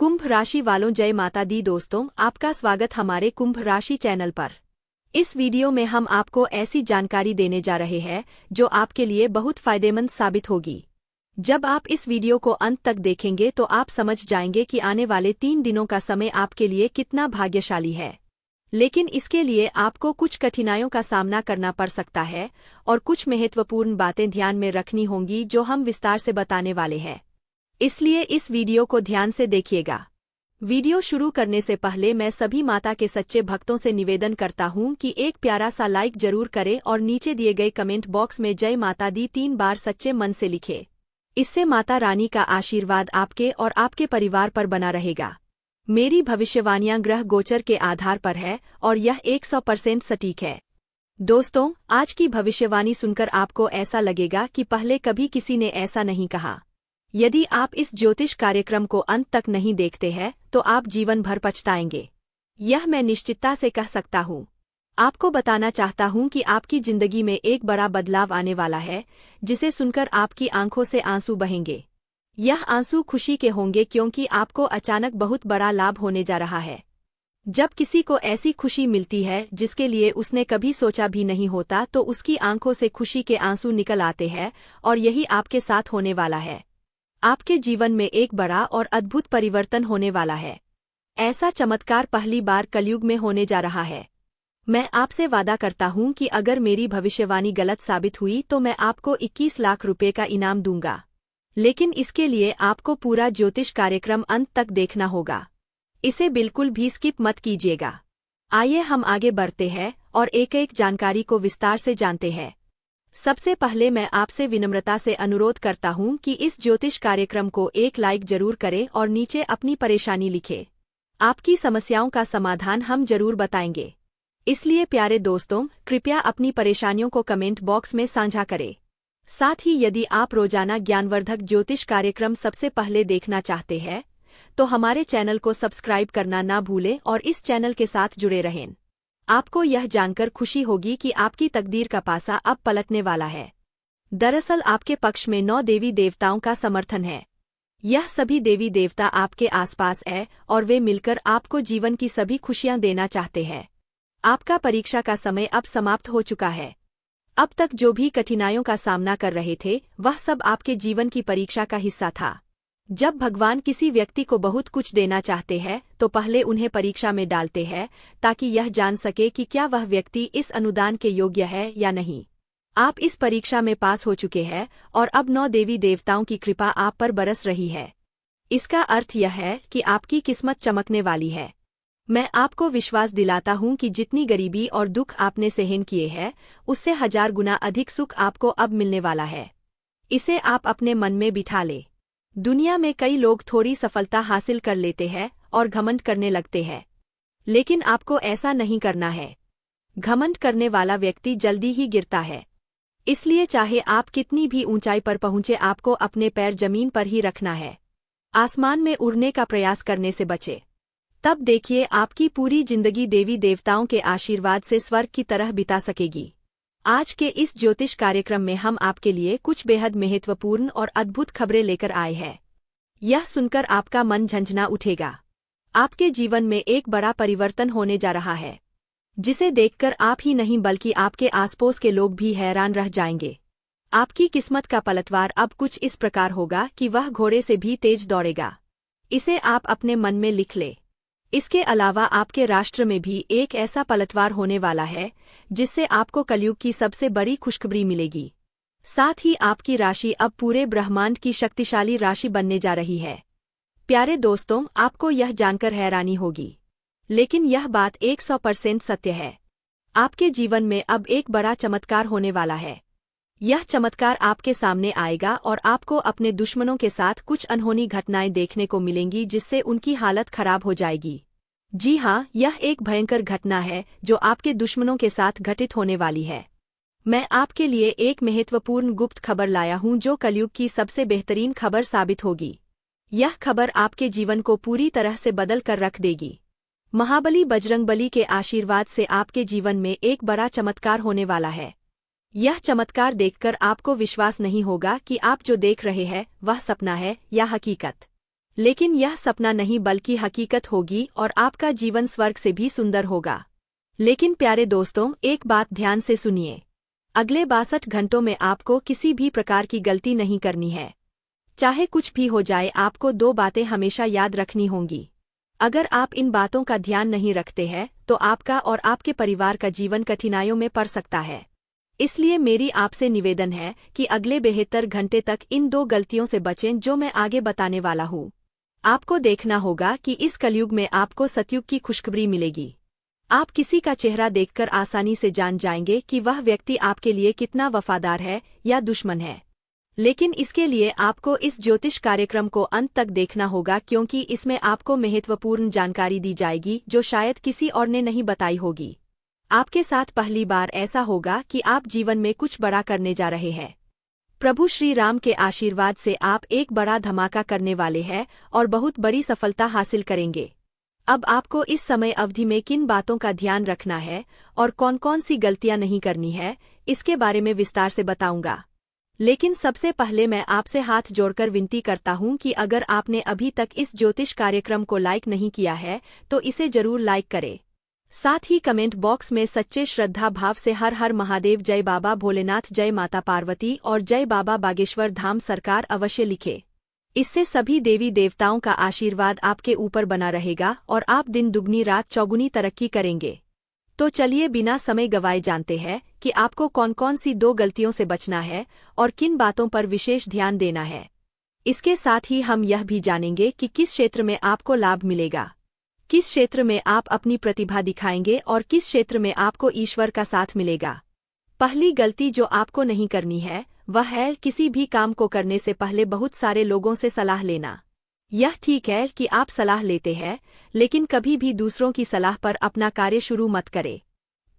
कुंभ राशि वालों जय माता दी। दोस्तों, आपका स्वागत हमारे कुंभ राशि चैनल पर। इस वीडियो में हम आपको ऐसी जानकारी देने जा रहे हैं जो आपके लिए बहुत फायदेमंद साबित होगी। जब आप इस वीडियो को अंत तक देखेंगे तो आप समझ जाएंगे कि आने वाले 3 दिनों का समय आपके लिए कितना भाग्यशाली है। लेकिन इसके लिए आपको कुछ कठिनाइयों का सामना करना पड़ सकता है और कुछ महत्वपूर्ण बातें ध्यान में रखनी होंगी जो हम विस्तार से बताने वाले हैं। इसलिए इस वीडियो को ध्यान से देखिएगा। वीडियो शुरू करने से पहले मैं सभी माता के सच्चे भक्तों से निवेदन करता हूं कि एक प्यारा सा लाइक जरूर करें और नीचे दिए गए कमेंट बॉक्स में जय माता दी 3 बार सच्चे मन से लिखें। इससे माता रानी का आशीर्वाद आपके और आपके परिवार पर बना रहेगा। मेरी भविष्यवाणियां ग्रह गोचर के आधार पर है और यह 100% सटीक है। दोस्तों, आज की भविष्यवाणी सुनकर आपको ऐसा लगेगा कि पहले कभी किसी ने ऐसा नहीं कहा। यदि आप इस ज्योतिष कार्यक्रम को अंत तक नहीं देखते हैं तो आप जीवन भर पछताएंगे। यह मैं निश्चितता से कह सकता हूँ। आपको बताना चाहता हूँ कि आपकी जिंदगी में एक बड़ा बदलाव आने वाला है जिसे सुनकर आपकी आंखों से आंसू बहेंगे। यह आंसू खुशी के होंगे क्योंकि आपको अचानक बहुत बड़ा लाभ होने जा रहा है। जब किसी को ऐसी खुशी मिलती है जिसके लिए उसने कभी सोचा भी नहीं होता तो उसकी आंखों से खुशी के आंसू निकल आते हैं और यही आपके साथ होने वाला है। आपके जीवन में एक बड़ा और अद्भुत परिवर्तन होने वाला है। ऐसा चमत्कार पहली बार कलयुग में होने जा रहा है। मैं आपसे वादा करता हूं कि अगर मेरी भविष्यवाणी गलत साबित हुई तो मैं आपको 21 लाख रुपए का इनाम दूंगा। लेकिन इसके लिए आपको पूरा ज्योतिष कार्यक्रम अंत तक देखना होगा। इसे बिल्कुल भी स्किप मत कीजिएगा। आइए हम आगे बढ़ते हैं और एक एक जानकारी को विस्तार से जानते हैं। सबसे पहले मैं आपसे विनम्रता से अनुरोध करता हूं कि इस ज्योतिष कार्यक्रम को एक लाइक जरूर करें और नीचे अपनी परेशानी लिखें। आपकी समस्याओं का समाधान हम जरूर बताएंगे। इसलिए प्यारे दोस्तों, कृपया अपनी परेशानियों को कमेंट बॉक्स में साझा करें। साथ ही यदि आप रोजाना ज्ञानवर्धक ज्योतिष कार्यक्रम सबसे पहले देखना चाहते हैं तो हमारे चैनल को सब्सक्राइब करना ना भूलें और इस चैनल के साथ जुड़े रहें। आपको यह जानकर खुशी होगी कि आपकी तकदीर का पासा अब पलटने वाला है। दरअसल आपके पक्ष में 9 देवी देवताओं का समर्थन है। यह सभी देवी देवता आपके आसपास है और वे मिलकर आपको जीवन की सभी खुशियां देना चाहते हैं। आपका परीक्षा का समय अब समाप्त हो चुका है। अब तक जो भी कठिनाइयों का सामना कर रहे थे वह सब आपके जीवन की परीक्षा का हिस्सा था। जब भगवान किसी व्यक्ति को बहुत कुछ देना चाहते हैं तो पहले उन्हें परीक्षा में डालते हैं ताकि यह जान सके कि क्या वह व्यक्ति इस अनुदान के योग्य है या नहीं। आप इस परीक्षा में पास हो चुके हैं और अब 9 देवी देवताओं की कृपा आप पर बरस रही है। इसका अर्थ यह है कि आपकी किस्मत चमकने वाली है। मैं आपको विश्वास दिलाता हूं कि जितनी गरीबी और दुख आपने सहन किए हैं उससे 1000 गुना अधिक सुख आपको अब मिलने वाला है। इसे आप अपने मन में बिठा ले। दुनिया में कई लोग थोड़ी सफलता हासिल कर लेते हैं और घमंड करने लगते हैं, लेकिन आपको ऐसा नहीं करना है। घमंड करने वाला व्यक्ति जल्दी ही गिरता है। इसलिए चाहे आप कितनी भी ऊंचाई पर पहुंचे, आपको अपने पैर जमीन पर ही रखना है। आसमान में उड़ने का प्रयास करने से बचे। तब देखिए आपकी पूरी जिंदगी देवी देवताओं के आशीर्वाद से स्वर्ग की तरह बिता सकेगी। आज के इस ज्योतिष कार्यक्रम में हम आपके लिए कुछ बेहद महत्वपूर्ण और अद्भुत खबरें लेकर आए हैं। यह सुनकर आपका मन झंझना उठेगा। आपके जीवन में एक बड़ा परिवर्तन होने जा रहा है जिसे देखकर आप ही नहीं बल्कि आपके आसपास के लोग भी हैरान रह जाएंगे। आपकी किस्मत का पलटवार अब कुछ इस प्रकार होगा कि वह घोड़े से भी तेज दौड़ेगा। इसे आप अपने मन में लिख ले। इसके अलावा आपके राष्ट्र में भी एक ऐसा पलटवार होने वाला है जिससे आपको कलयुग की सबसे बड़ी खुशखबरी मिलेगी। साथ ही आपकी राशि अब पूरे ब्रह्मांड की शक्तिशाली राशि बनने जा रही है। प्यारे दोस्तों, आपको यह जानकर हैरानी होगी, लेकिन यह बात 100% सत्य है। आपके जीवन में अब एक बड़ा चमत्कार होने वाला है। यह चमत्कार आपके सामने आएगा और आपको अपने दुश्मनों के साथ कुछ अनहोनी घटनाएं देखने को मिलेंगी जिससे उनकी हालत खराब हो जाएगी। जी हाँ, यह एक भयंकर घटना है जो आपके दुश्मनों के साथ घटित होने वाली है। मैं आपके लिए एक महत्वपूर्ण गुप्त खबर लाया हूं जो कलयुग की सबसे बेहतरीन खबर साबित होगी। यह खबर आपके जीवन को पूरी तरह से बदल कर रख देगी। महाबली बजरंगबली के आशीर्वाद से आपके जीवन में एक बड़ा चमत्कार होने वाला है। यह चमत्कार देखकर आपको विश्वास नहीं होगा कि आप जो देख रहे हैं वह सपना है या हकीकत। लेकिन यह सपना नहीं बल्कि हकीकत होगी और आपका जीवन स्वर्ग से भी सुंदर होगा। लेकिन प्यारे दोस्तों, एक बात ध्यान से सुनिए। अगले 62 घंटों में आपको किसी भी प्रकार की गलती नहीं करनी है। चाहे कुछ भी हो जाए, आपको 2 बातें हमेशा याद रखनी होंगी। अगर आप इन बातों का ध्यान नहीं रखते हैं तो आपका और आपके परिवार का जीवन कठिनाइयों में पड़ सकता है। इसलिए मेरी आपसे निवेदन है कि अगले 72 घंटे तक इन 2 गलतियों से बचें जो मैं आगे बताने वाला हूँ। आपको देखना होगा कि इस कलयुग में आपको सतयुग की खुशखबरी मिलेगी। आप किसी का चेहरा देखकर आसानी से जान जाएंगे कि वह व्यक्ति आपके लिए कितना वफादार है या दुश्मन है। लेकिन इसके लिए आपको इस ज्योतिष कार्यक्रम को अंत तक देखना होगा, क्योंकि इसमें आपको महत्वपूर्ण जानकारी दी जाएगी जो शायद किसी और ने नहीं बताई होगी। आपके साथ पहली बार ऐसा होगा कि आप जीवन में कुछ बड़ा करने जा रहे हैं। प्रभु श्री राम के आशीर्वाद से आप एक बड़ा धमाका करने वाले हैं और बहुत बड़ी सफलता हासिल करेंगे। अब आपको इस समय अवधि में किन बातों का ध्यान रखना है और कौन कौन सी गलतियां नहीं करनी है, इसके बारे में विस्तार से बताऊंगा। लेकिन सबसे पहले मैं आपसे हाथ जोड़कर विनती करता हूं कि अगर आपने अभी तक इस ज्योतिष कार्यक्रम को लाइक नहीं किया है तो इसे जरूर लाइक करें। साथ ही कमेंट बॉक्स में सच्चे श्रद्धा भाव से हर हर महादेव, जय बाबा भोलेनाथ, जय माता पार्वती और जय बाबा बागेश्वर धाम सरकार अवश्य लिखे। इससे सभी देवी देवताओं का आशीर्वाद आपके ऊपर बना रहेगा और आप दिन दुगनी रात चौगुनी तरक्की करेंगे। तो चलिए बिना समय गवाए जानते हैं कि आपको कौन कौन सी 2 गलतियों से बचना है और किन बातों पर विशेष ध्यान देना है। इसके साथ ही हम यह भी जानेंगे कि किस क्षेत्र में आपको लाभ मिलेगा, किस क्षेत्र में आप अपनी प्रतिभा दिखाएंगे और किस क्षेत्र में आपको ईश्वर का साथ मिलेगा। पहली गलती जो आपको नहीं करनी है वह है किसी भी काम को करने से पहले बहुत सारे लोगों से सलाह लेना। यह ठीक है कि आप सलाह लेते हैं, लेकिन कभी भी दूसरों की सलाह पर अपना कार्य शुरू मत करें।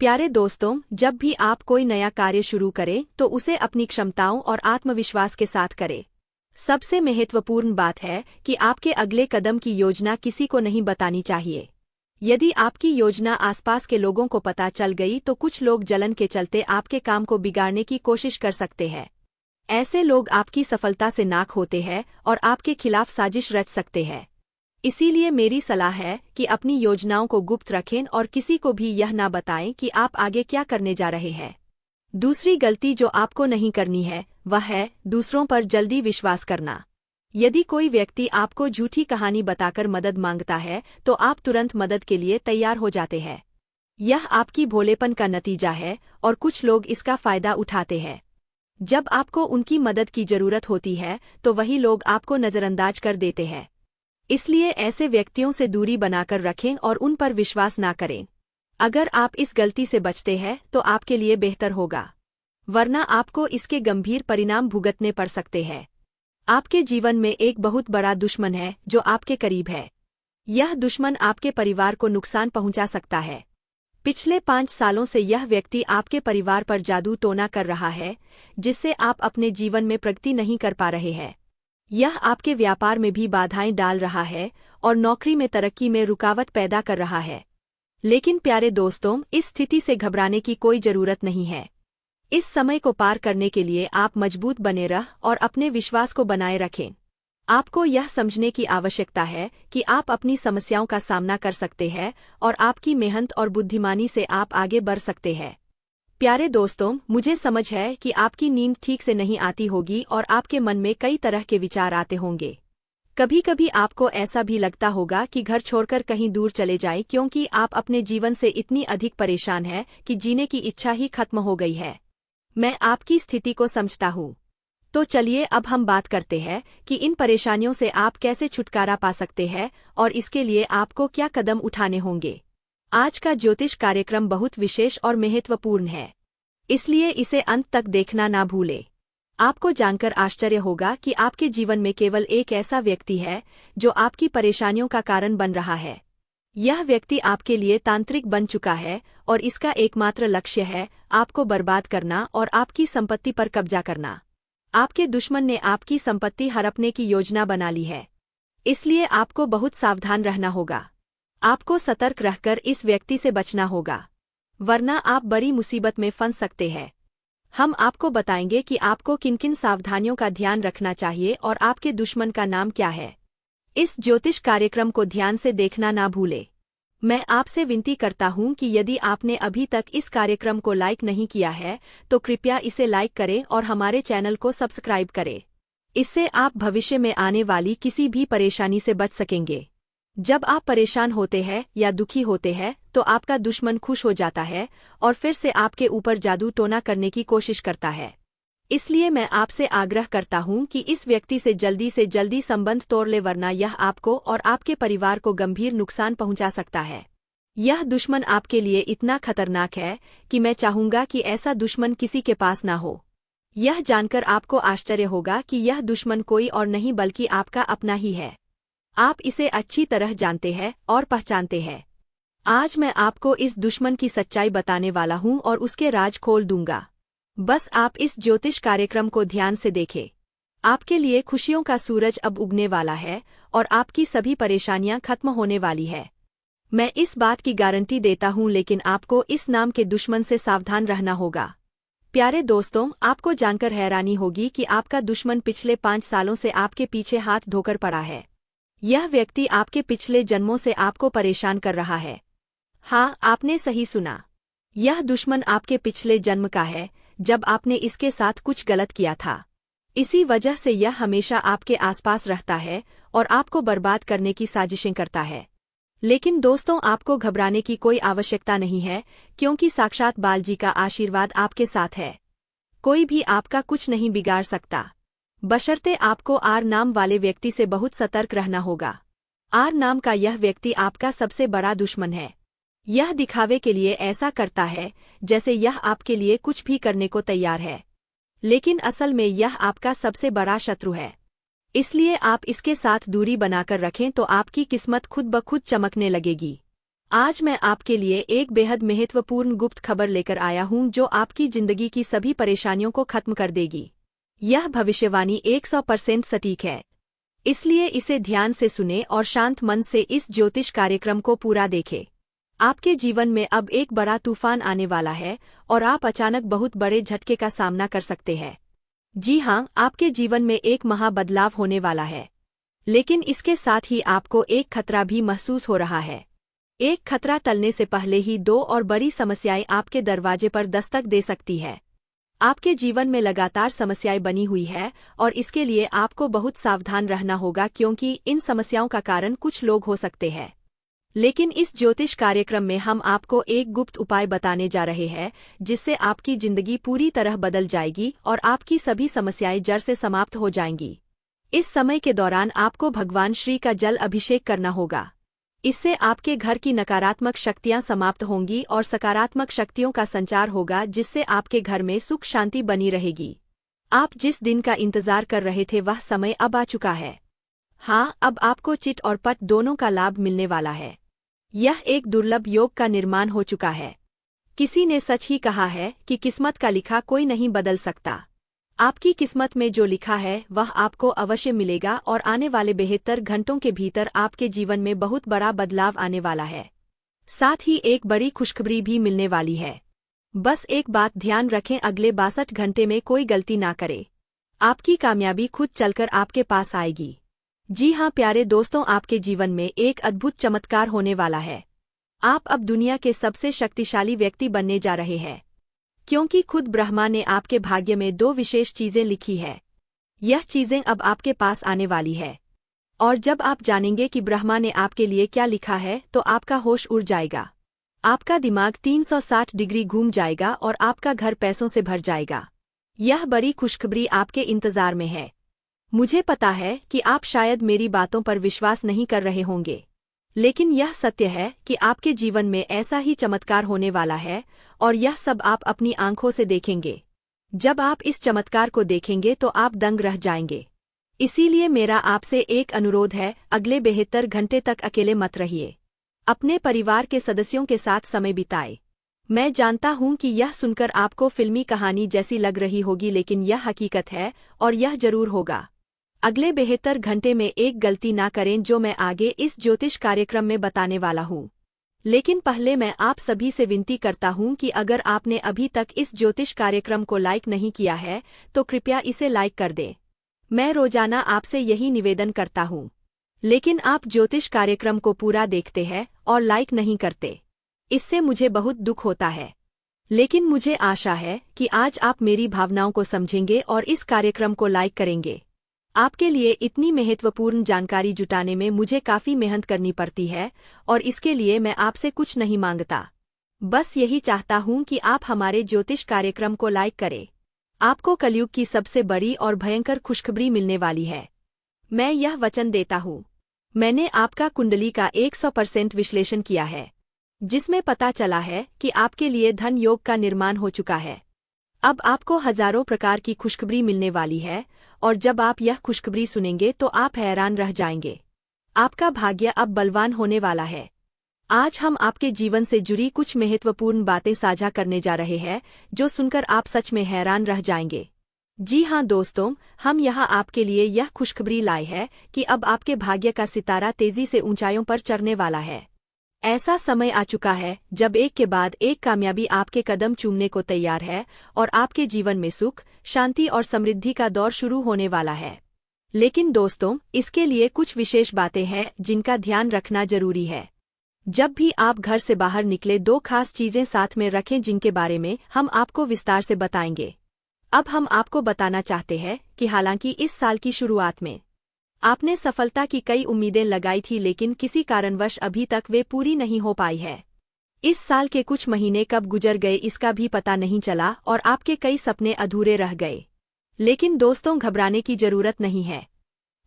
प्यारे दोस्तों, जब भी आप कोई नया कार्य शुरू करें तो उसे अपनी क्षमताओं और आत्मविश्वास के साथ करें। सबसे महत्वपूर्ण बात है कि आपके अगले कदम की योजना किसी को नहीं बतानी चाहिए। यदि आपकी योजना आसपास के लोगों को पता चल गई तो कुछ लोग जलन के चलते आपके काम को बिगाड़ने की कोशिश कर सकते हैं। ऐसे लोग आपकी सफलता से नाक होते हैं और आपके खिलाफ साजिश रच सकते हैं। इसीलिए मेरी सलाह है कि अपनी योजनाओं को गुप्त रखें और किसी को भी यह ना बताएं कि आप आगे क्या करने जा रहे हैं। दूसरी गलती जो आपको नहीं करनी है वह है दूसरों पर जल्दी विश्वास करना। यदि कोई व्यक्ति आपको झूठी कहानी बताकर मदद मांगता है तो आप तुरंत मदद के लिए तैयार हो जाते हैं। यह आपकी भोलेपन का नतीजा है और कुछ लोग इसका फायदा उठाते हैं। जब आपको उनकी मदद की जरूरत होती है तो वही लोग आपको नजरअंदाज कर देते हैं। इसलिए ऐसे व्यक्तियों से दूरी बनाकर रखें और उन पर विश्वास ना करें। अगर आप इस गलती से बचते हैं तो आपके लिए बेहतर होगा, वरना आपको इसके गंभीर परिणाम भुगतने पड़ सकते हैं। आपके जीवन में एक बहुत बड़ा दुश्मन है जो आपके करीब है। यह दुश्मन आपके परिवार को नुकसान पहुंचा सकता है। पिछले 5 सालों से यह व्यक्ति आपके परिवार पर जादू टोना कर रहा है, जिससे आप अपने जीवन में प्रगति नहीं कर पा रहे हैं। यह आपके व्यापार में भी बाधाएं डाल रहा है और नौकरी में तरक्की में रुकावट पैदा कर रहा है। लेकिन प्यारे दोस्तों, इस स्थिति से घबराने की कोई जरूरत नहीं है। इस समय को पार करने के लिए आप मजबूत बने रह और अपने विश्वास को बनाए रखें। आपको यह समझने की आवश्यकता है कि आप अपनी समस्याओं का सामना कर सकते हैं और आपकी मेहनत और बुद्धिमानी से आप आगे बढ़ सकते हैं। प्यारे दोस्तों, मुझे समझ है कि आपकी नींद ठीक से नहीं आती होगी और आपके मन में कई तरह के विचार आते होंगे। कभी कभी आपको ऐसा भी लगता होगा कि घर छोड़कर कहीं दूर चले जाएं, क्योंकि आप अपने जीवन से इतनी अधिक परेशान हैं कि जीने की इच्छा ही खत्म हो गई है। मैं आपकी स्थिति को समझता हूँ। तो चलिए अब हम बात करते हैं कि इन परेशानियों से आप कैसे छुटकारा पा सकते हैं और इसके लिए आपको क्या कदम उठाने होंगे। आज का ज्योतिष कार्यक्रम बहुत विशेष और महत्वपूर्ण है, इसलिए इसे अंत तक देखना ना भूलें। आपको जानकर आश्चर्य होगा कि आपके जीवन में केवल एक ऐसा व्यक्ति है जो आपकी परेशानियों का कारण बन रहा है। यह व्यक्ति आपके लिए तांत्रिक बन चुका है और इसका एकमात्र लक्ष्य है आपको बर्बाद करना और आपकी संपत्ति पर कब्जा करना। आपके दुश्मन ने आपकी संपत्ति हड़पने की योजना बना ली है, इसलिए आपको बहुत सावधान रहना होगा। आपको सतर्क रहकर इस व्यक्ति से बचना होगा, वरना आप बड़ी मुसीबत में फंस सकते हैं। हम आपको बताएंगे कि आपको किन किन सावधानियों का ध्यान रखना चाहिए और आपके दुश्मन का नाम क्या है। इस ज्योतिष कार्यक्रम को ध्यान से देखना ना भूले। मैं आपसे विनती करता हूं कि यदि आपने अभी तक इस कार्यक्रम को लाइक नहीं किया है तो कृपया इसे लाइक करें और हमारे चैनल को सब्सक्राइब करें। इससे आप भविष्य में आने वाली किसी भी परेशानी से बच सकेंगे। जब आप परेशान होते हैं या दुखी होते हैं तो आपका दुश्मन खुश हो जाता है और फिर से आपके ऊपर जादू टोना करने की कोशिश करता है। इसलिए मैं आपसे आग्रह करता हूं कि इस व्यक्ति से जल्दी संबंध तोड़ ले, वरना यह आपको और आपके परिवार को गंभीर नुकसान पहुंचा सकता है। यह दुश्मन आपके लिए इतना खतरनाक है कि मैं चाहूंगा कि ऐसा दुश्मन किसी के पास ना हो। यह जानकर आपको आश्चर्य होगा कि यह दुश्मन कोई और नहीं बल्कि आपका अपना ही है। आप इसे अच्छी तरह जानते हैं और पहचानते हैं। आज मैं आपको इस दुश्मन की सच्चाई बताने वाला हूं और उसके राज खोल दूंगा। बस आप इस ज्योतिष कार्यक्रम को ध्यान से देखें। आपके लिए खुशियों का सूरज अब उगने वाला है और आपकी सभी परेशानियां खत्म होने वाली है। मैं इस बात की गारंटी देता हूं, लेकिन आपको इस नाम के दुश्मन से सावधान रहना होगा। प्यारे दोस्तों, आपको जानकर हैरानी होगी कि आपका दुश्मन पिछले 5 सालों से आपके पीछे हाथ धोकर पड़ा है। यह व्यक्ति आपके पिछले जन्मों से आपको परेशान कर रहा है। हाँ, आपने सही सुना। यह दुश्मन आपके पिछले जन्म का है, जब आपने इसके साथ कुछ गलत किया था। इसी वजह से यह हमेशा आपके आसपास रहता है और आपको बर्बाद करने की साजिशें करता है। लेकिन दोस्तों, आपको घबराने की कोई आवश्यकता नहीं है, क्योंकि साक्षात बालाजी का आशीर्वाद आपके साथ है। कोई भी आपका कुछ नहीं बिगाड़ सकता, बशर्ते आपको आर नाम वाले व्यक्ति से बहुत सतर्क रहना होगा। आर नाम का यह व्यक्ति आपका सबसे बड़ा दुश्मन है। यह दिखावे के लिए ऐसा करता है जैसे यह आपके लिए कुछ भी करने को तैयार है, लेकिन असल में यह आपका सबसे बड़ा शत्रु है। इसलिए आप इसके साथ दूरी बनाकर रखें तो आपकी किस्मत खुद ब खुद चमकने लगेगी। आज मैं आपके लिए एक बेहद महत्वपूर्ण गुप्त खबर लेकर आया हूं जो आपकी जिंदगी की सभी परेशानियों को खत्म कर देगी। यह भविष्यवाणी 100% सटीक है, इसलिए इसे ध्यान से सुने और शांत मन से इस ज्योतिष कार्यक्रम को पूरा देखें। आपके जीवन में अब एक बड़ा तूफान आने वाला है और आप अचानक बहुत बड़े झटके का सामना कर सकते हैं। जी हाँ, आपके जीवन में एक महा बदलाव होने वाला है, लेकिन इसके साथ ही आपको एक खतरा भी महसूस हो रहा है। एक खतरा टलने से पहले ही 2 और बड़ी समस्याएं आपके दरवाजे पर दस्तक दे सकती है। आपके जीवन में लगातार समस्याएं बनी हुई है और इसके लिए आपको बहुत सावधान रहना होगा, क्योंकि इन समस्याओं का कारण कुछ लोग हो सकते हैं। लेकिन इस ज्योतिष कार्यक्रम में हम आपको एक गुप्त उपाय बताने जा रहे हैं जिससे आपकी जिंदगी पूरी तरह बदल जाएगी और आपकी सभी समस्याएं जड़ से समाप्त हो जाएंगी। इस समय के दौरान आपको भगवान श्री का जल अभिषेक करना होगा। इससे आपके घर की नकारात्मक शक्तियां समाप्त होंगी और सकारात्मक शक्तियों का संचार होगा, जिससे आपके घर में सुख शांति बनी रहेगी। आप जिस दिन का इंतजार कर रहे थे वह समय अब आ चुका है। हाँ, अब आपको चिट और पट दोनों का लाभ मिलने वाला है। यह एक दुर्लभ योग का निर्माण हो चुका है। किसी ने सच ही कहा है कि किस्मत का लिखा कोई नहीं बदल सकता। आपकी किस्मत में जो लिखा है वह आपको अवश्य मिलेगा और आने वाले 72 घंटों के भीतर आपके जीवन में बहुत बड़ा बदलाव आने वाला है। साथ ही एक बड़ी खुशखबरी भी मिलने वाली है। बस एक बात ध्यान रखें, अगले 62 घंटे में कोई गलती ना करें। आपकी कामयाबी खुद चलकर आपके पास आएगी। जी हाँ प्यारे दोस्तों, आपके जीवन में एक अद्भुत चमत्कार होने वाला है। आप अब दुनिया के सबसे शक्तिशाली व्यक्ति बनने जा रहे हैं, क्योंकि खुद ब्रह्मा ने आपके भाग्य में 2 विशेष चीजें लिखी है। यह चीजें अब आपके पास आने वाली है, और जब आप जानेंगे कि ब्रह्मा ने आपके लिए क्या लिखा है तो आपका होश उड़ जाएगा। आपका दिमाग 360 डिग्री घूम जाएगा और आपका घर पैसों से भर जाएगा। यह बड़ी खुशखबरी आपके इंतजार में है। मुझे पता है कि आप शायद मेरी बातों पर विश्वास नहीं कर रहे होंगे, लेकिन यह सत्य है कि आपके जीवन में ऐसा ही चमत्कार होने वाला है और यह सब आप अपनी आंखों से देखेंगे। जब आप इस चमत्कार को देखेंगे तो आप दंग रह जाएंगे। इसीलिए मेरा आपसे एक अनुरोध है, अगले 72 घंटे तक अकेले मत रहिए। अपने परिवार के सदस्यों के साथ समय बिताएं। मैं जानता हूं कि यह सुनकर आपको फिल्मी कहानी जैसी लग रही होगी, लेकिन यह हकीकत है और यह जरूर होगा। अगले 72 घंटे में एक गलती ना करें जो मैं आगे इस ज्योतिष कार्यक्रम में बताने वाला हूं। लेकिन पहले मैं आप सभी से विनती करता हूं कि अगर आपने अभी तक इस ज्योतिष कार्यक्रम को लाइक नहीं किया है तो कृपया इसे लाइक कर दें। मैं रोजाना आपसे यही निवेदन करता हूं। लेकिन आप ज्योतिष कार्यक्रम को पूरा देखते हैं और लाइक नहीं करते। इससे मुझे बहुत दुख होता है। लेकिन मुझे आशा है कि आज आप मेरी भावनाओं को समझेंगे और इस कार्यक्रम को लाइक करेंगे। आपके लिए इतनी महत्वपूर्ण जानकारी जुटाने में मुझे काफी मेहनत करनी पड़ती है और इसके लिए मैं आपसे कुछ नहीं मांगता। बस यही चाहता हूं कि आप हमारे ज्योतिष कार्यक्रम को लाइक करें। आपको कलयुग की सबसे बड़ी और भयंकर खुशखबरी मिलने वाली है। मैं यह वचन देता हूं। मैंने आपका कुंडली का 100% विश्लेषण किया है, जिसमें पता चला है कि आपके लिए धन योग का निर्माण हो चुका है। अब आपको हजारों प्रकार की खुशखबरी मिलने वाली है और जब आप यह खुशखबरी सुनेंगे तो आप हैरान रह जाएंगे। आपका भाग्य अब बलवान होने वाला है। आज हम आपके जीवन से जुड़ी कुछ महत्वपूर्ण बातें साझा करने जा रहे हैं, जो सुनकर आप सच में हैरान रह जाएंगे। जी हाँ दोस्तों, हम यहाँ आपके लिए यह खुशखबरी लाए हैं कि अब आपके भाग्य का सितारा तेजी से ऊंचाइयों पर चढ़ने वाला है। ऐसा समय आ चुका है जब एक के बाद एक कामयाबी आपके कदम चूमने को तैयार है और आपके जीवन में सुख, शांति और समृद्धि का दौर शुरू होने वाला है। लेकिन दोस्तों, इसके लिए कुछ विशेष बातें हैं जिनका ध्यान रखना जरूरी है। जब भी आप घर से बाहर निकले, दो खास चीजें साथ में रखें जिनके बारे में हम आपको विस्तार से बताएंगे। अब हम आपको बताना चाहते हैं कि हालांकि इस साल की शुरुआत में आपने सफलता की कई उम्मीदें लगाई थी, लेकिन किसी कारणवश अभी तक वे पूरी नहीं हो पाई है। इस साल के कुछ महीने कब गुजर गए इसका भी पता नहीं चला और आपके कई सपने अधूरे रह गए। लेकिन दोस्तों, घबराने की जरूरत नहीं है।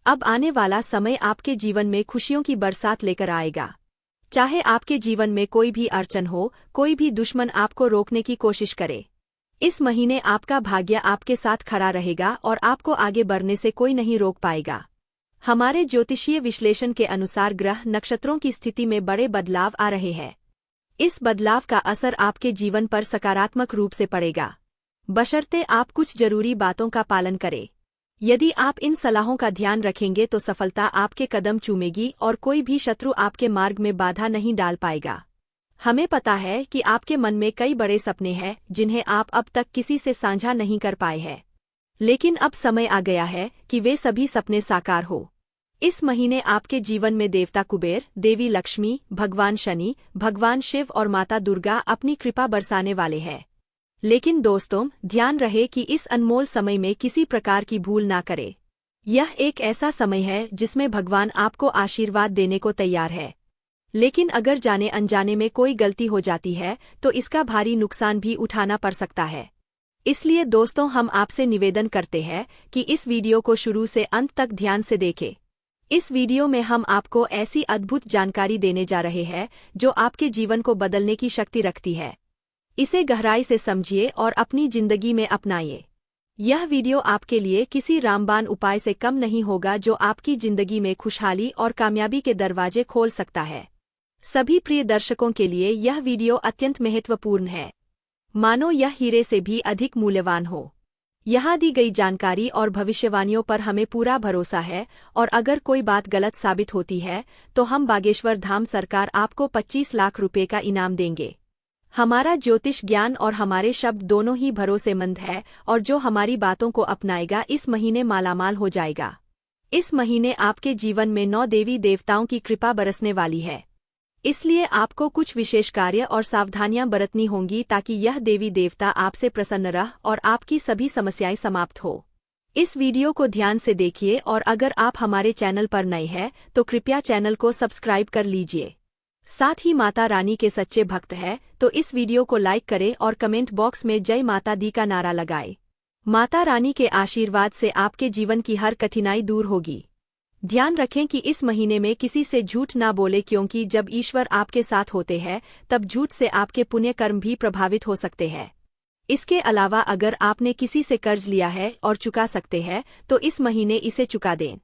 अब आने वाला समय आपके जीवन में खुशियों की बरसात लेकर आएगा। चाहे आपके जीवन में कोई भी अड़चन हो, कोई भी दुश्मन आपको रोकने की कोशिश करे, इस महीने आपका भाग्य आपके साथ खड़ा रहेगा और आपको आगे बढ़ने से कोई नहीं रोक पाएगा। हमारे ज्योतिषीय विश्लेषण के अनुसार ग्रह नक्षत्रों की स्थिति में बड़े बदलाव आ रहे हैं। इस बदलाव का असर आपके जीवन पर सकारात्मक रूप से पड़ेगा, बशर्ते आप कुछ जरूरी बातों का पालन करें। यदि आप इन सलाहों का ध्यान रखेंगे तो सफलता आपके कदम चूमेगी और कोई भी शत्रु आपके मार्ग में बाधा नहीं डाल पाएगा। हमें पता है कि आपके मन में कई बड़े सपने हैं जिन्हें आप अब तक किसी से साझा नहीं कर पाए हैं, लेकिन अब समय आ गया है कि वे सभी सपने साकार हो। इस महीने आपके जीवन में देवता कुबेर, देवी लक्ष्मी, भगवान शनि, भगवान शिव और माता दुर्गा अपनी कृपा बरसाने वाले हैं। लेकिन दोस्तों, ध्यान रहे कि इस अनमोल समय में किसी प्रकार की भूल ना करें। यह एक ऐसा समय है जिसमें भगवान आपको आशीर्वाद देने को तैयार है, लेकिन अगर जाने अनजाने में कोई गलती हो जाती है तो इसका भारी नुकसान भी उठाना पड़ सकता है। इसलिए दोस्तों, हम आपसे निवेदन करते हैं कि इस वीडियो को शुरू से अंत तक ध्यान से देखें। इस वीडियो में हम आपको ऐसी अद्भुत जानकारी देने जा रहे हैं जो आपके जीवन को बदलने की शक्ति रखती है। इसे गहराई से समझिए और अपनी जिंदगी में अपनाइए। यह वीडियो आपके लिए किसी रामबाण उपाय से कम नहीं होगा जो आपकी जिंदगी में खुशहाली और कामयाबी के दरवाजे खोल सकता है। सभी प्रिय दर्शकों के लिए यह वीडियो अत्यंत महत्वपूर्ण है, मानो यह हीरे से भी अधिक मूल्यवान हो। यहाँ दी गई जानकारी और भविष्यवाणियों पर हमें पूरा भरोसा है और अगर कोई बात गलत साबित होती है तो हम बागेश्वर धाम सरकार आपको 25 लाख रुपए का इनाम देंगे। हमारा ज्योतिष ज्ञान और हमारे शब्द दोनों ही भरोसेमंद है और जो हमारी बातों को अपनाएगा इस महीने मालामाल हो जाएगा। इस महीने आपके जीवन में 9 देवी देवताओं की कृपा बरसने वाली है, इसलिए आपको कुछ विशेष कार्य और सावधानियां बरतनी होंगी ताकि यह देवी देवता आपसे प्रसन्न रह और आपकी सभी समस्याएं समाप्त हो। इस वीडियो को ध्यान से देखिए और अगर आप हमारे चैनल पर नए हैं तो कृपया चैनल को सब्सक्राइब कर लीजिए। साथ ही माता रानी के सच्चे भक्त हैं तो इस वीडियो को लाइक करें और कमेंट बॉक्स में जय माता दी का नारा लगाएं। माता रानी के आशीर्वाद से आपके जीवन की हर कठिनाई दूर होगी। ध्यान रखें कि इस महीने में किसी से झूठ ना बोले, क्योंकि जब ईश्वर आपके साथ होते हैं तब झूठ से आपके पुण्य कर्म भी प्रभावित हो सकते हैं। इसके अलावा अगर आपने किसी से कर्ज लिया है और चुका सकते हैं तो इस महीने इसे चुका दें।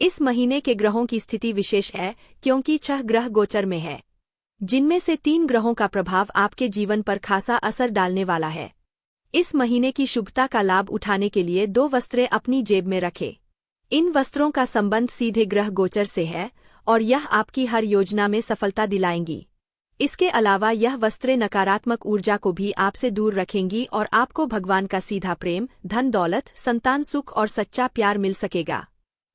इस महीने के ग्रहों की स्थिति विशेष है क्योंकि 6 ग्रह गोचर में है, जिनमें से 3 ग्रहों का प्रभाव आपके जीवन पर खासा असर डालने वाला है। इस महीने की शुभता का लाभ उठाने के लिए 2 वस्त्रें अपनी जेब में रखें। इन वस्त्रों का संबंध सीधे ग्रह गोचर से है और यह आपकी हर योजना में सफलता दिलाएंगी। इसके अलावा यह वस्त्रें नकारात्मक ऊर्जा को भी आपसे दूर रखेंगी और आपको भगवान का सीधा प्रेम, धन दौलत, संतान सुख और सच्चा प्यार मिल सकेगा।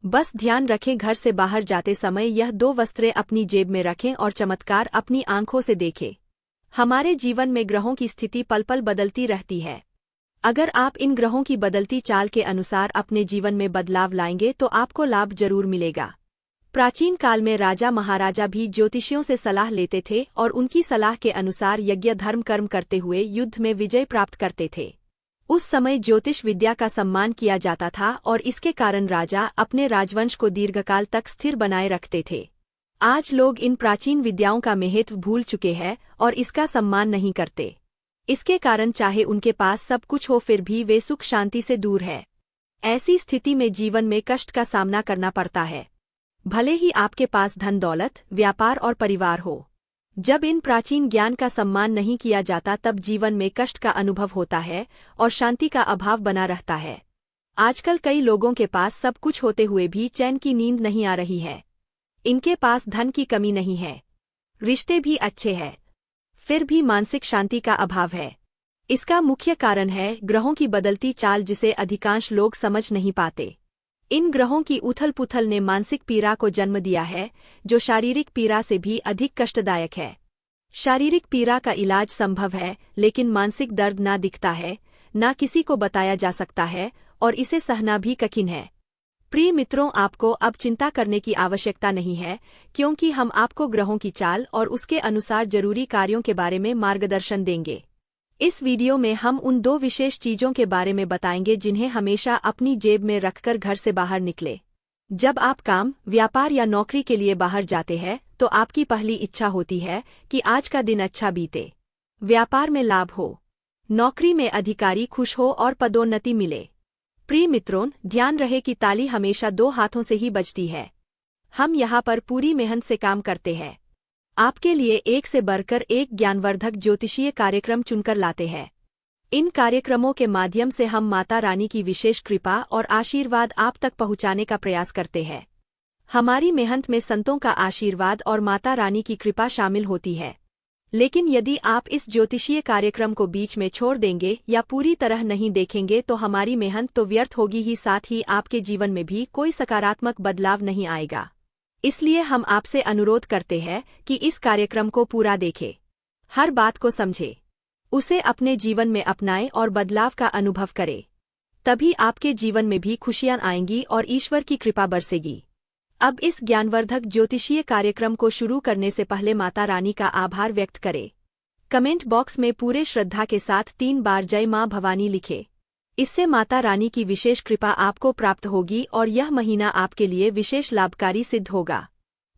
बस ध्यान रखें, घर से बाहर जाते समय यह 2 वस्त्रें अपनी जेब में रखें और चमत्कार अपनी आंखों से देखें। हमारे जीवन में ग्रहों की स्थिति पल पल बदलती रहती है। अगर आप इन ग्रहों की बदलती चाल के अनुसार अपने जीवन में बदलाव लाएंगे तो आपको लाभ जरूर मिलेगा। प्राचीन काल में राजा महाराजा भी ज्योतिषियों से सलाह लेते थे और उनकी सलाह के अनुसार यज्ञ धर्म कर्म करते हुए युद्ध में विजय प्राप्त करते थे। उस समय ज्योतिष विद्या का सम्मान किया जाता था और इसके कारण राजा अपने राजवंश को दीर्घकाल तक स्थिर बनाए रखते थे। आज लोग इन प्राचीन विद्याओं का महत्व भूल चुके हैं और इसका सम्मान नहीं करते। इसके कारण चाहे उनके पास सब कुछ हो फिर भी वे सुख शांति से दूर है। ऐसी स्थिति में जीवन में कष्ट का सामना करना पड़ता है, भले ही आपके पास धन दौलत, व्यापार और परिवार हो। जब इन प्राचीन ज्ञान का सम्मान नहीं किया जाता तब जीवन में कष्ट का अनुभव होता है और शांति का अभाव बना रहता है। आजकल कई लोगों के पास सब कुछ होते हुए भी चैन की नींद नहीं आ रही है। इनके पास धन की कमी नहीं है, रिश्ते भी अच्छे हैं, फिर भी मानसिक शांति का अभाव है। इसका मुख्य कारण है ग्रहों की बदलती चाल, जिसे अधिकांश लोग समझ नहीं पाते। इन ग्रहों की उथल पुथल ने मानसिक पीड़ा को जन्म दिया है, जो शारीरिक पीड़ा से भी अधिक कष्टदायक है। शारीरिक पीड़ा का इलाज संभव है, लेकिन मानसिक दर्द ना दिखता है, ना किसी को बताया जा सकता है और इसे सहना भी कठिन है। प्रिय मित्रों, आपको अब चिंता करने की आवश्यकता नहीं है, क्योंकि हम आपको ग्रहों की चाल और उसके अनुसार जरूरी कार्यों के बारे में मार्गदर्शन देंगे। इस वीडियो में हम उन 2 विशेष चीजों के बारे में बताएंगे जिन्हें हमेशा अपनी जेब में रखकर घर से बाहर निकले। जब आप काम, व्यापार या नौकरी के लिए बाहर जाते हैं तो आपकी पहली इच्छा होती है कि आज का दिन अच्छा बीते, व्यापार में लाभ हो, नौकरी में अधिकारी खुश हो और पदोन्नति मिले। प्रिय मित्रों, ध्यान रहे कि ताली हमेशा 2 हाथों से ही बजती है। हम यहाँ पर पूरी मेहनत से काम करते हैं, आपके लिए एक से बढ़कर एक ज्ञानवर्धक ज्योतिषीय कार्यक्रम चुनकर लाते हैं। इन कार्यक्रमों के माध्यम से हम माता रानी की विशेष कृपा और आशीर्वाद आप तक पहुंचाने का प्रयास करते हैं। हमारी मेहनत में संतों का आशीर्वाद और माता रानी की कृपा शामिल होती है। लेकिन यदि आप इस ज्योतिषीय कार्यक्रम को बीच में छोड़ देंगे या पूरी तरह नहीं देखेंगे तो हमारी मेहनत तो व्यर्थ होगी ही, साथ ही आपके जीवन में भी कोई सकारात्मक बदलाव नहीं आएगा। इसलिए हम आपसे अनुरोध करते हैं कि इस कार्यक्रम को पूरा देखें, हर बात को समझें, उसे अपने जीवन में अपनाएं और बदलाव का अनुभव करें। तभी आपके जीवन में भी खुशियां आएंगी और ईश्वर की कृपा बरसेगी। अब इस ज्ञानवर्धक ज्योतिषीय कार्यक्रम को शुरू करने से पहले माता रानी का आभार व्यक्त करें। कमेंट बॉक्स में पूरे श्रद्धा के साथ 3 बार जय मां भवानी लिखें। इससे माता रानी की विशेष कृपा आपको प्राप्त होगी और यह महीना आपके लिए विशेष लाभकारी सिद्ध होगा।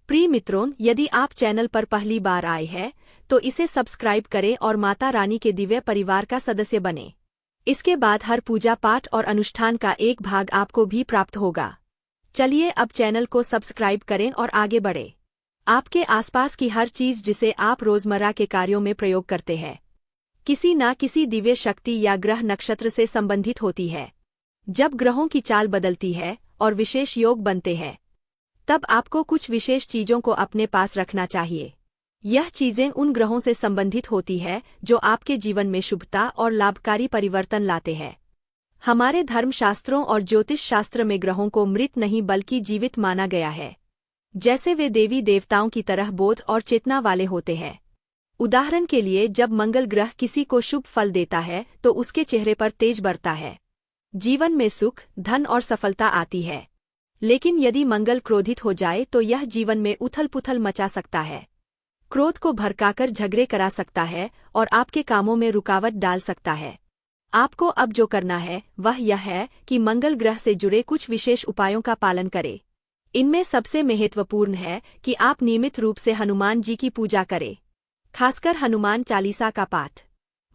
प्रिय मित्रों, यदि आप चैनल पर पहली बार आए हैं तो इसे सब्सक्राइब करें और माता रानी के दिव्य परिवार का सदस्य बने। इसके बाद हर पूजा पाठ और अनुष्ठान का एक भाग आपको भी प्राप्त होगा। चलिए अब चैनल को सब्सक्राइब करें और आगे बढ़े। आपके आसपास की हर चीज जिसे आप रोजमर्रा के कार्यों में प्रयोग करते हैं, किसी न किसी दिव्य शक्ति या ग्रह नक्षत्र से संबंधित होती है। जब ग्रहों की चाल बदलती है और विशेष योग बनते हैं, तब आपको कुछ विशेष चीजों को अपने पास रखना चाहिए। यह चीजें उन ग्रहों से संबंधित होती है जो आपके जीवन में शुभता और लाभकारी परिवर्तन लाते हैं। हमारे धर्मशास्त्रों और ज्योतिष शास्त्र में ग्रहों को मृत नहीं बल्कि जीवित माना गया है, जैसे वे देवी देवताओं की तरह बोध और चेतना वाले होते हैं। उदाहरण के लिए, जब मंगल ग्रह किसी को शुभ फल देता है तो उसके चेहरे पर तेज बढ़ता है, जीवन में सुख, धन और सफलता आती है। लेकिन यदि मंगल क्रोधित हो जाए तो यह जीवन में उथल पुथल मचा सकता है, क्रोध को भड़काकर झगड़े करा सकता है और आपके कामों में रुकावट डाल सकता है। आपको अब जो करना है वह यह है कि मंगल ग्रह से जुड़े कुछ विशेष उपायों का पालन करें। इनमें सबसे महत्वपूर्ण है कि आप नियमित रूप से हनुमान जी की पूजा करें, खासकर हनुमान चालीसा का पाठ।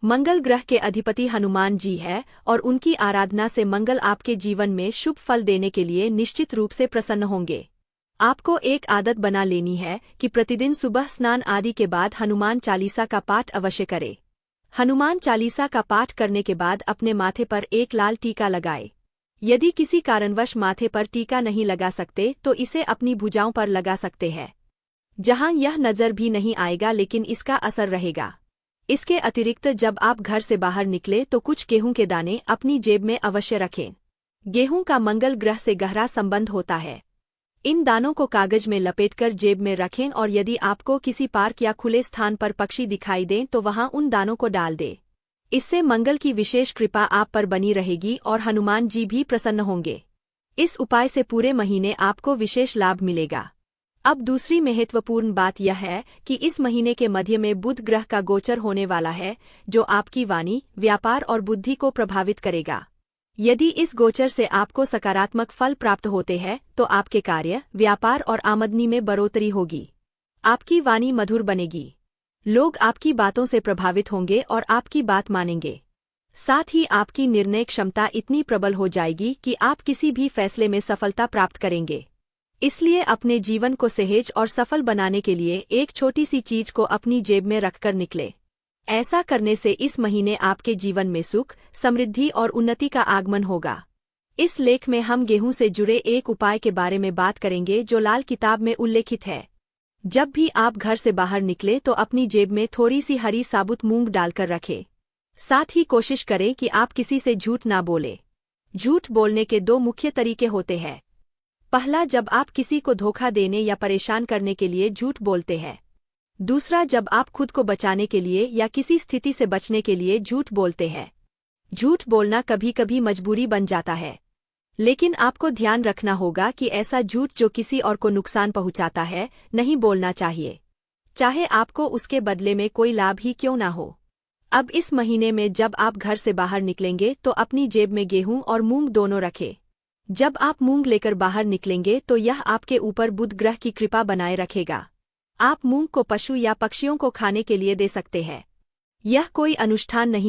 मंगल ग्रह के अधिपति हनुमान जी है और उनकी आराधना से मंगल आपके जीवन में शुभ फल देने के लिए निश्चित रूप से प्रसन्न होंगे। आपको एक आदत बना लेनी है कि प्रतिदिन सुबह स्नान आदि के बाद हनुमान चालीसा का पाठ अवश्य करें। हनुमान चालीसा का पाठ करने के बाद अपने माथे पर एक लाल टीका लगाएं। यदि किसी कारणवश माथे पर टीका नहीं लगा सकते तो इसे अपनी भुजाओं पर लगा सकते हैं, जहां यह नजर भी नहीं आएगा लेकिन इसका असर रहेगा। इसके अतिरिक्त जब आप घर से बाहर निकले तो कुछ गेहूं के दाने अपनी जेब में अवश्य रखें। गेहूं का मंगल ग्रह से गहरा संबंध होता है। इन दानों को कागज में लपेटकर जेब में रखें और यदि आपको किसी पार्क या खुले स्थान पर पक्षी दिखाई दें तो वहां उन दानों को डाल दें। इससे मंगल की विशेष कृपा आप पर बनी रहेगी और हनुमान जी भी प्रसन्न होंगे। इस उपाय से पूरे महीने आपको विशेष लाभ मिलेगा। अब दूसरी महत्वपूर्ण बात यह है कि इस महीने के मध्य में बुध ग्रह का गोचर होने वाला है, जो आपकी वाणी, व्यापार और बुद्धि को प्रभावित करेगा। यदि इस गोचर से आपको सकारात्मक फल प्राप्त होते हैं तो आपके कार्य, व्यापार और आमदनी में बढ़ोतरी होगी। आपकी वाणी मधुर बनेगी। लोग आपकी बातों से प्रभावित होंगे और आपकी बात मानेंगे। साथ ही आपकी निर्णय क्षमता इतनी प्रबल हो जाएगी कि आप किसी भी फैसले में सफलता प्राप्त करेंगे। इसलिए अपने जीवन को सहज और सफल बनाने के लिए एक छोटी सी चीज को अपनी जेब में रखकर निकले। ऐसा करने से इस महीने आपके जीवन में सुख, समृद्धि और उन्नति का आगमन होगा। इस लेख में हम गेहूं से जुड़े एक उपाय के बारे में बात करेंगे जो लाल किताब में उल्लेखित है। जब भी आप घर से बाहर निकले तो अपनी जेब में थोड़ी सी हरी साबुत मूंग डालकर रखें। साथ ही कोशिश करें कि आप किसी से झूठ ना बोले। झूठ बोलने के दो मुख्य तरीके होते हैं। पहला, जब आप किसी को धोखा देने या परेशान करने के लिए झूठ बोलते हैं। दूसरा, जब आप खुद को बचाने के लिए या किसी स्थिति से बचने के लिए झूठ बोलते हैं। झूठ बोलना कभी कभी मजबूरी बन जाता है, लेकिन आपको ध्यान रखना होगा कि ऐसा झूठ जो किसी और को नुकसान पहुंचाता है नहीं बोलना चाहिए, चाहे आपको उसके बदले में कोई लाभ ही क्यों ना हो। अब इस महीने में जब आप घर से बाहर निकलेंगे तो अपनी जेब में गेहूं और मूंग दोनों रखें। जब आप मूंग लेकर बाहर निकलेंगे तो यह आपके ऊपर बुध ग्रह की कृपा बनाए रखेगा। आप मूंग को पशु या पक्षियों को खाने के लिए दे सकते हैं। यह कोई अनुष्ठान नहीं